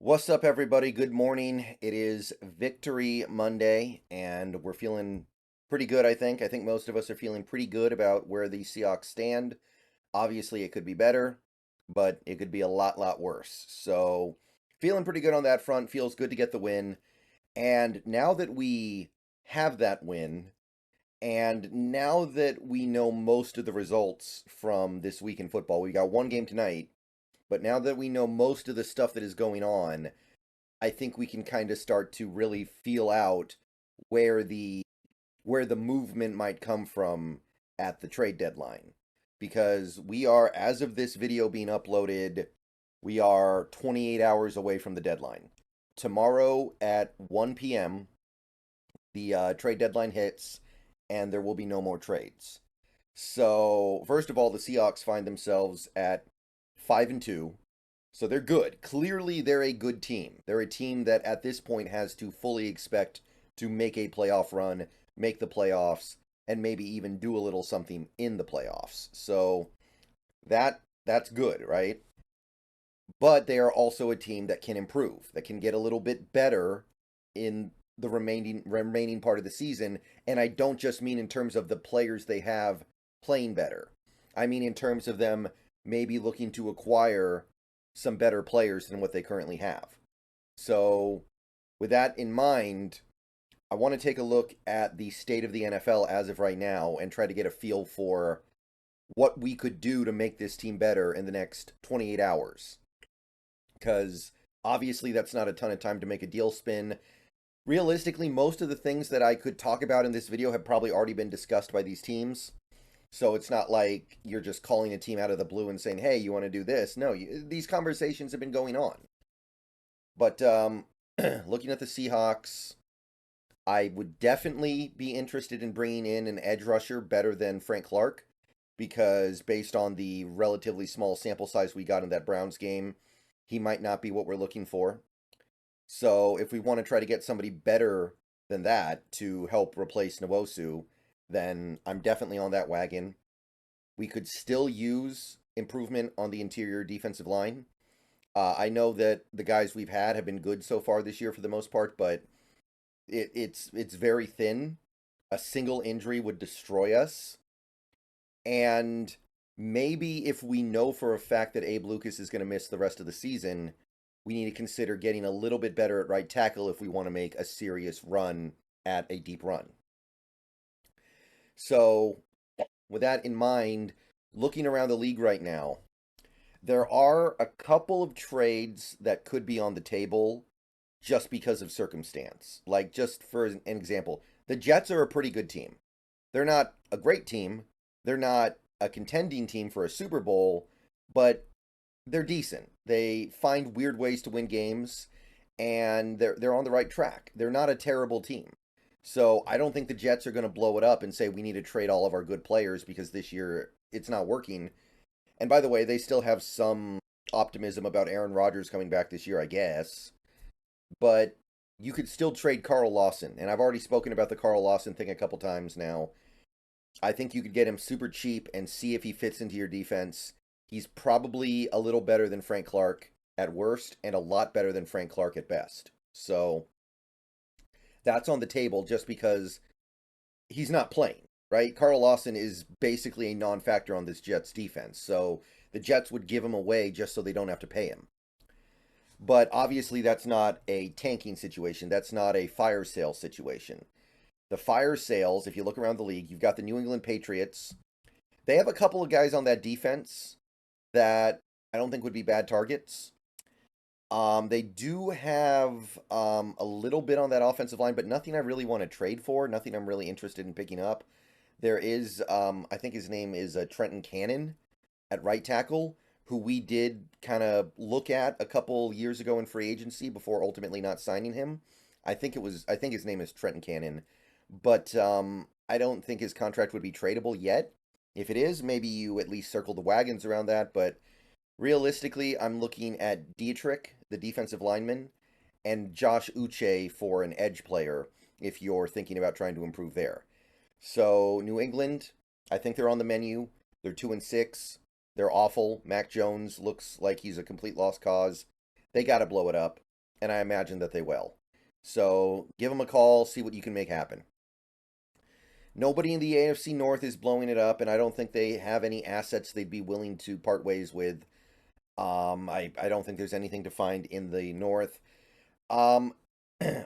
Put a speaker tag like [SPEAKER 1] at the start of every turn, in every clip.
[SPEAKER 1] What's up, everybody? Good morning. It is Victory Monday, and we're feeling pretty good, I think. I think most of us are feeling pretty good about where the Seahawks stand. Obviously, it could be better, but it could be a lot worse. So, feeling pretty good on that front. Feels good to get the win. And now that we have that win, and now that we know most of the results from this week in football, we got one game tonight, but now that we know most of the stuff that is going on, I think we can kind of start to really feel out where the where the movement might come from at the trade deadline. Because we are, as of this video being uploaded, we are 28 hours away from the deadline. Tomorrow at 1 p.m., the trade deadline hits, and there will be no more trades. So, first of all, the Seahawks find themselves at 5-2. So they're good. Clearly, they're a good team. They're a team that at this point has to fully expect to make a playoff run, make the playoffs, and maybe even do a little something in the playoffs. So that's good, right? But they are also a team that can improve, that can get a little bit better in the remaining part of the season, and I don't just mean in terms of the players they have playing better. I mean in terms of them maybe looking to acquire some better players than what they currently have. So, with that in mind, I want to take a look at the state of the NFL as of right now and try to get a feel for what we could do to make this team better in the next 28 hours. Because obviously, that's not a ton of time to make a deal spin. Realistically, most of the things that I could talk about in this video have probably already been discussed by these teams. So it's not like you're just calling a team out of the blue and saying, hey, you want to do this? No, these conversations have been going on. But looking at the Seahawks, I would definitely be interested in bringing in an edge rusher better than Frank Clark, because based on the relatively small sample size we got in that Browns game, he might not be what we're looking for. So if we want to try to get somebody better than that to help replace Nwosu, then I'm definitely on that wagon. We could still use improvement on the interior defensive line. I know that the guys we've had have been good so far this year for the most part, but it's very thin. A single injury would destroy us. And maybe if we know for a fact that Abe Lucas is going to miss the rest of the season, we need to consider getting a little bit better at right tackle if we want to make a serious run at a deep run. So, with that in mind, looking around the league right now, there are a couple of trades that could be on the table just because of circumstance. Like, just for an example, the Jets are a pretty good team. They're not a great team. They're not a contending team for a Super Bowl, but they're decent. They find weird ways to win games, and they're on the right track. They're not a terrible team. So I don't think the Jets are going to blow it up and say we need to trade all of our good players because this year it's not working. And by the way, they still have some optimism about Aaron Rodgers coming back this year, I guess. But you could still trade Carl Lawson. And I've already spoken about the Carl Lawson thing a couple times now. I think you could get him super cheap and see if he fits into your defense. He's probably a little better than Frank Clark at worst and a lot better than Frank Clark at best. So that's on the table just because he's not playing, right? Carl Lawson is basically a non-factor on this Jets defense. So the Jets would give him away just so they don't have to pay him. But obviously that's not a tanking situation. That's not a fire sale situation. The fire sales, if you look around the league, you've got the New England Patriots. They have a couple of guys on that defense that I don't think would be bad targets. They do have a little bit on that offensive line, but nothing I really want to trade for, nothing I'm really interested in picking up. There is, I think his name is Trenton Cannon at right tackle, who we did kind of look at a couple years ago in free agency before ultimately not signing him. I think his name is Trenton Cannon, but I don't think his contract would be tradable yet. If it is, maybe you at least circle the wagons around that, but realistically, I'm looking at Dietrich, the defensive lineman, and Josh Uche for an edge player if you're thinking about trying to improve there. So, New England, I think they're on the menu. They're 2-6. They're awful. Mac Jones looks like he's a complete lost cause. They got to blow it up. and I imagine that they will. So give them a call, see what you can make happen. Nobody in the AFC North is blowing it up, and I don't think they have any assets they'd be willing to part ways with. I don't think there's anything to find in the North. Um,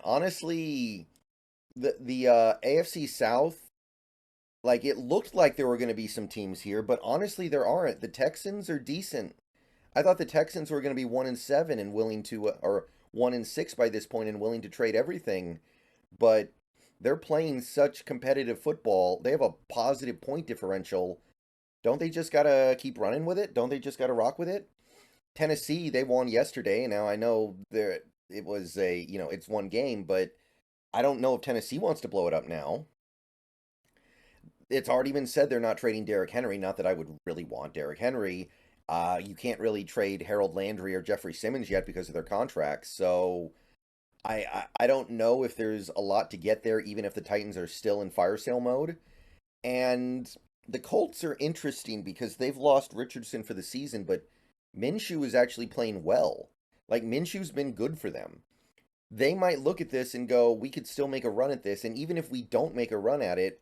[SPEAKER 1] honestly, the AFC South, like it looked like there were going to be some teams here, but honestly, there aren't. The Texans are decent. I thought the Texans were going to be 1-7 and willing to, or 1-6 by this point and willing to trade everything, but they're playing such competitive football. They have a positive point differential. Don't they just gotta keep running with it? Don't they just gotta rock with it? Tennessee, they won yesterday. Now I know there it was a, it's one game, but I don't know if Tennessee wants to blow it up now. It's already been said they're not trading Derrick Henry. Not that I would really want Derrick Henry. You can't really trade Harold Landry or Jeffrey Simmons yet because of their contracts. So I don't know if there's a lot to get there, even if the Titans are still in fire sale mode. And the Colts are interesting because they've lost Richardson for the season, but Minshew is actually playing well. Like Minshew's been good for them. They might look at this and go, we could still make a run at this. And even if we don't make a run at it,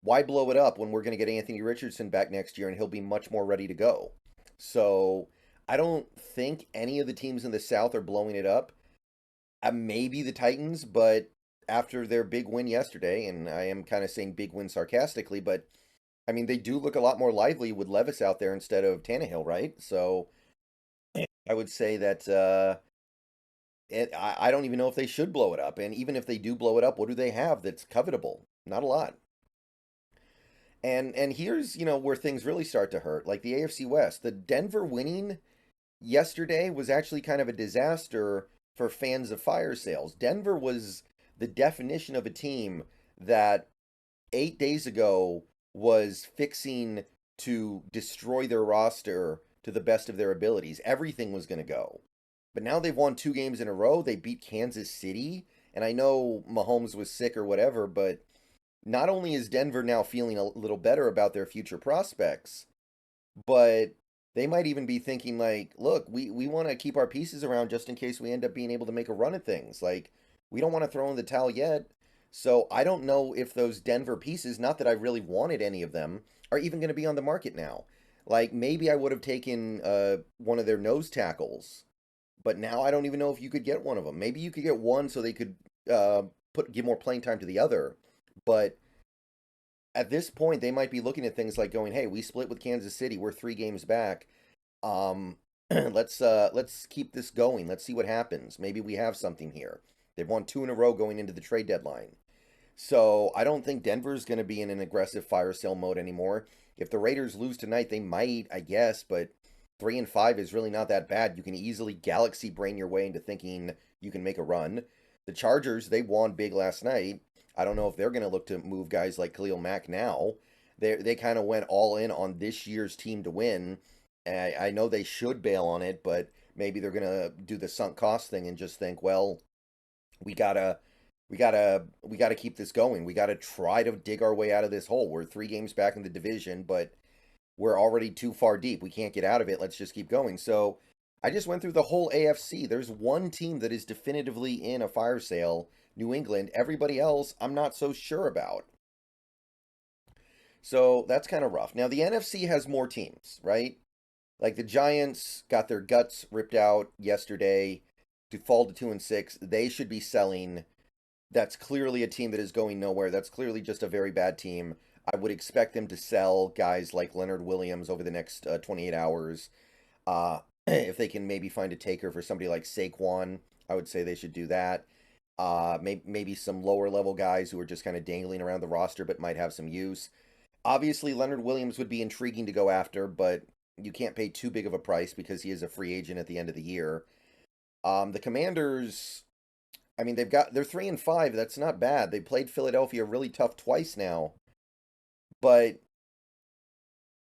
[SPEAKER 1] why blow it up when we're going to get Anthony Richardson back next year and he'll be much more ready to go? So I don't think any of the teams in the South are blowing it up. Maybe the Titans, but after their big win yesterday, and I am kind of saying big win sarcastically, but I mean, they do look a lot more lively with Levis out there instead of Tannehill, right? So I would say that I don't even know if they should blow it up. And even if they do blow it up, what do they have that's covetable? Not a lot. And here's, where things really start to hurt, like the AFC West. The Denver winning yesterday was actually kind of a disaster for fans of fire sales. Denver was the definition of a team that 8 days ago was fixing to destroy their roster to the best of their abilities. Everything was going to go. But now they've won 2 games in a row. They beat Kansas City. And I know Mahomes was sick or whatever, but not only is Denver now feeling a little better about their future prospects, but they might even be thinking like, look, we want to keep our pieces around just in case we end up being able to make a run at things. Like, we don't want to throw in the towel yet. So I don't know if those Denver pieces, not that I really wanted any of them, are even going to be on the market now. Like maybe I would have taken one of their nose tackles, but now I don't even know if you could get one of them. Maybe you could get one so they could give more playing time to the other. But at this point, they might be looking at things like going, "Hey, we split with Kansas City. We're 3 games back. Um, let's keep this going. Let's see what happens. Maybe we have something here." They've won 2 in a row going into the trade deadline. So I don't think Denver's going to be in an aggressive fire sale mode anymore. If the Raiders lose tonight, they might, I guess, but 3-5 is really not that bad. You can easily galaxy brain your way into thinking you can make a run. The Chargers, they won big last night. I don't know if they're going to look to move guys like Khalil Mack now. They kind of went all in on this year's team to win. I know they should bail on it, but maybe they're going to do the sunk cost thing and just think, well, we gotta we gotta keep this going. We gotta try to dig our way out of this hole. We're 3 games back in the division, but we're already too far deep. We can't get out of it. Let's just keep going. So I just went through the whole AFC. There's one team that is definitively in a fire sale, New England. Everybody else, I'm not so sure about. So that's kind of rough. Now, the NFC has more teams, right? Like the Giants got their guts ripped out yesterday to fall to 2-6. They should be selling. That's clearly a team that is going nowhere. That's clearly just a very bad team. I would expect them to sell guys like Leonard Williams over the next 28 hours. If they can maybe find a taker for somebody like Saquon, I would say they should do that. Maybe some lower level guys who are just kind of dangling around the roster but might have some use. Obviously, Leonard Williams would be intriguing to go after, but you can't pay too big of a price because he is a free agent at the end of the year. The Commanders, I mean, they're 3-5. That's not bad. They played Philadelphia really tough twice now, but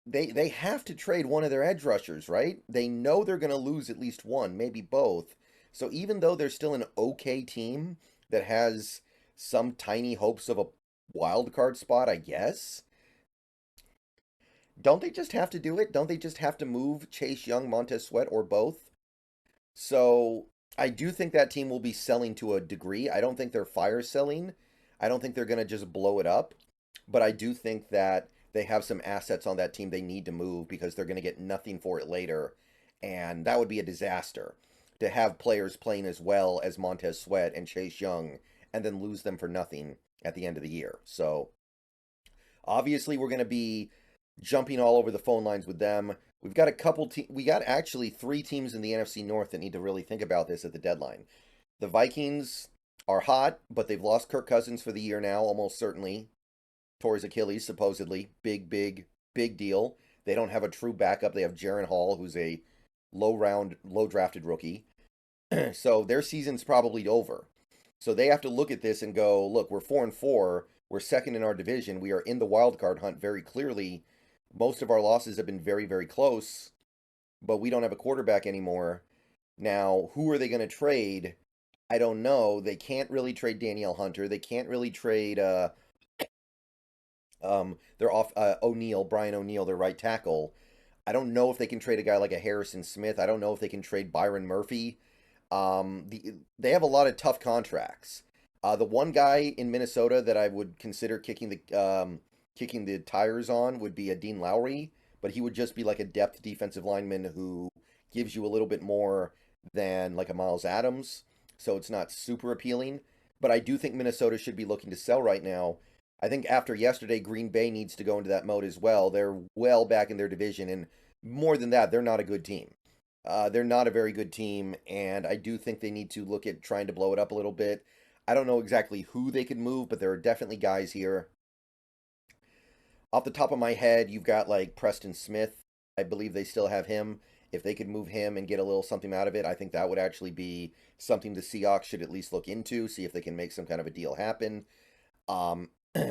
[SPEAKER 1] they have to trade one of their edge rushers, right? They know they're going to lose at least one, maybe both. So even though they're still an okay team that has some tiny hopes of a wild card spot, I guess, don't they just have to do it? Don't they just have to move Chase Young, Montez Sweat, or both? So I do think that team will be selling to a degree. I don't think they're fire selling. I don't think they're going to just blow it up. But I do think that they have some assets on that team they need to move because they're going to get nothing for it later. And that would be a disaster to have players playing as well as Montez Sweat and Chase Young and then lose them for nothing at the end of the year. So obviously, we're going to be jumping all over the phone lines with them. We've got a couple we got actually three teams in the NFC North that need to really think about this at the deadline. The Vikings are hot, but they've lost Kirk Cousins for the year now, almost certainly. Tore his Achilles, supposedly. Big deal. They don't have a true backup. They have Jaron Hall, who's a low drafted rookie. So their season's probably over. So they have to look at this and go, look, we're 4-4. We're second in our division. We are in the wild card hunt very clearly. Most of our losses have been very close, but we don't have a quarterback anymore. Now, who are they going to trade? I don't know. They can't really trade Danielle Hunter. They can't really trade they're off Brian O'Neill, their right tackle. I don't know if they can trade a guy like a Harrison Smith. I don't know if they can trade Byron Murphy. They have a lot of tough contracts. The one guy in Minnesota that I would consider kicking the tires on would be a Dean Lowry, but he would just be like a depth defensive lineman who gives you a little bit more than like a Miles Adams, so it's not super appealing. But I do think Minnesota should be looking to sell right now. I think after yesterday, Green Bay needs to go into that mode as well. They're well back in their division, and more than that, they're not a good team. They're not a very good team, and I do think they need to look at trying to blow it up a little bit. I don't know exactly who they could move, but there are definitely guys here. Off the top of my head, you've got like Preston Smith. I believe they still have him. If they could move him and get a little something out of it, I think that would actually be something the Seahawks should at least look into, see if they can make some kind of a deal happen.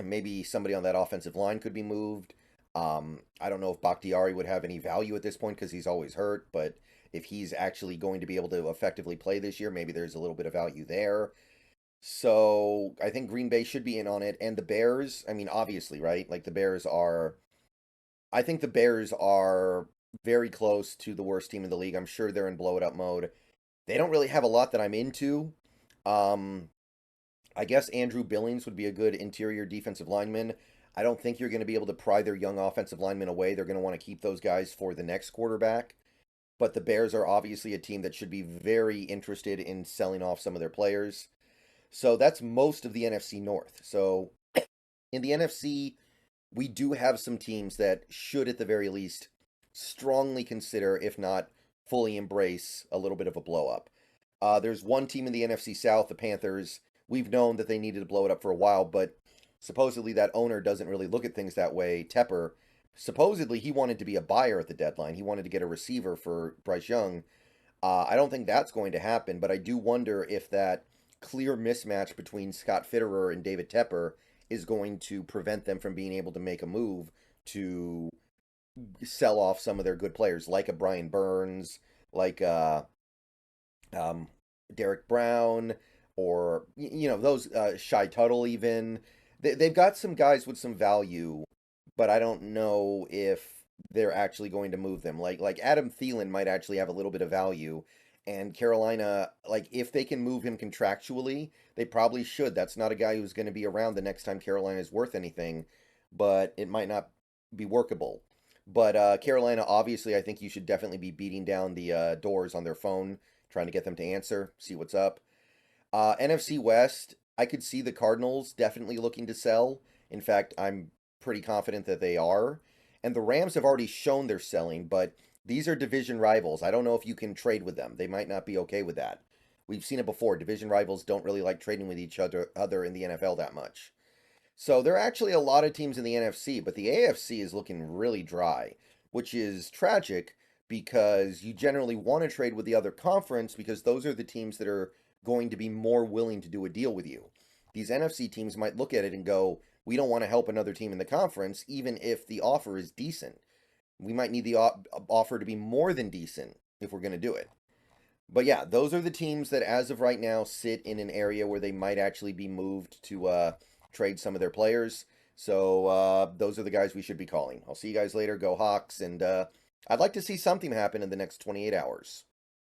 [SPEAKER 1] Maybe somebody on that offensive line could be moved. I don't know if Bakhtiari would have any value at this point because he's always hurt, but if he's actually going to be able to effectively play this year, maybe there's a little bit of value there. So I think Green Bay should be in on it. And the Bears, I mean, obviously, right? Like the Bears are, I think the Bears are very close to the worst team in the league. I'm sure they're in blow it up mode. They don't really have a lot that I'm into. Um, I guess Andrew Billings would be a good interior defensive lineman. I don't think you're going to be able to pry their young offensive linemen away. They're going to want to keep those guys for the next quarterback. But the Bears are obviously a team that should be very interested in selling off some of their players. So that's most of the NFC North. So in the NFC, we do have some teams that should, at the very least, strongly consider, if not fully embrace, a little bit of a blow up. There's one team in the NFC South, the Panthers. We've known that they needed to blow it up for a while, but supposedly that owner doesn't really look at things that way. Tepper, supposedly he wanted to be a buyer at the deadline. He wanted to get a receiver for Bryce Young. I don't think that's going to happen, but I do wonder if that clear mismatch between Scott Fitterer and David Tepper is going to prevent them from being able to make a move to sell off some of their good players, like a Brian Burns, like Derek Brown, or those Shy Tuttle even. They've got some guys with some value, but I don't know if they're actually going to move them. Like Adam Thielen might actually have a little bit of value, and Carolina, like if they can move him contractually, they probably should. That's not a guy who's going to be around the next time Carolina is worth anything, but it might not be workable. But Carolina, obviously, I think you should definitely be beating down the doors on their phone, trying to get them to answer, see what's up. NFC West, I could see the Cardinals definitely looking to sell. In fact, I'm pretty confident that they are. And the Rams have already shown they're selling, but these are division rivals. I don't know if you can trade with them. They might not be okay with that. We've seen it before. Division rivals don't really like trading with each other in the NFL that much. So there are actually a lot of teams in the NFC, but the AFC is looking really dry, which is tragic because you generally want to trade with the other conference because those are the teams that are going to be more willing to do a deal with you. These NFC teams might look at it and go, we don't want to help another team in the conference, even if the offer is decent. We might need the offer to be more than decent if we're going to do it. But yeah, those are the teams that, as of right now, sit in an area where they might actually be moved to trade some of their players. So those are the guys we should be calling. I'll see you guys later. Go Hawks. And I'd like to see something happen in the next 28 hours.